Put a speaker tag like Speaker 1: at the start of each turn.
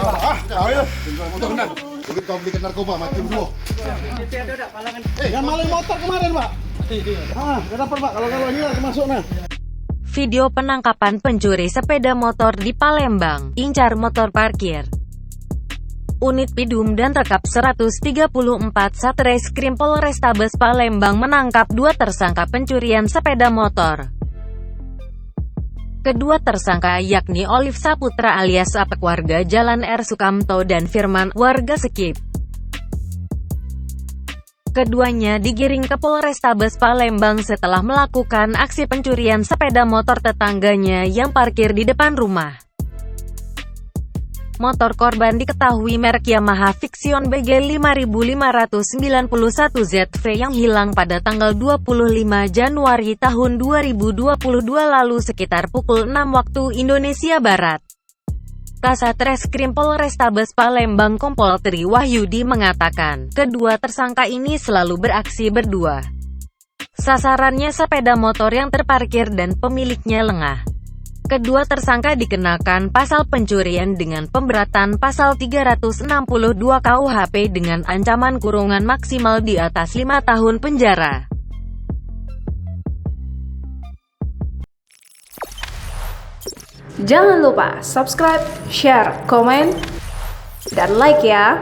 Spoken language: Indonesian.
Speaker 1: Ayo. Motor kena. Begitu kau belikan narkoba macam dua. Yang maling motor kemarin, Pak. Kenapa, Pak? Kalau ini termasuk nah.
Speaker 2: Video penangkapan pencuri sepeda motor di Palembang, incar motor parkir. Unit Pidum dan Rekap 134 Satreskrim Polrestabes Palembang menangkap 2 tersangka pencurian sepeda motor. Kedua tersangka yakni Olive Saputra alias Apek warga Jalan R. Sukamto dan Firman, warga Sekip. Keduanya digiring ke Polrestabes Palembang setelah melakukan aksi pencurian sepeda motor tetangganya yang parkir di depan rumah. Motor korban diketahui merek Yamaha Vixion BG 5591 ZV yang hilang pada tanggal 25 Januari tahun 2022 lalu sekitar pukul 6 waktu Indonesia Barat. Kasat Reskrim Polrestabes Palembang Kompol Tri Wahyudi mengatakan, kedua tersangka ini selalu beraksi berdua. Sasarannya sepeda motor yang terparkir dan pemiliknya lengah. Kedua tersangka dikenakan pasal pencurian dengan pemberatan pasal 362 KUHP dengan ancaman kurungan maksimal di atas 5 tahun penjara.
Speaker 3: Jangan lupa subscribe, share, komen, dan like ya!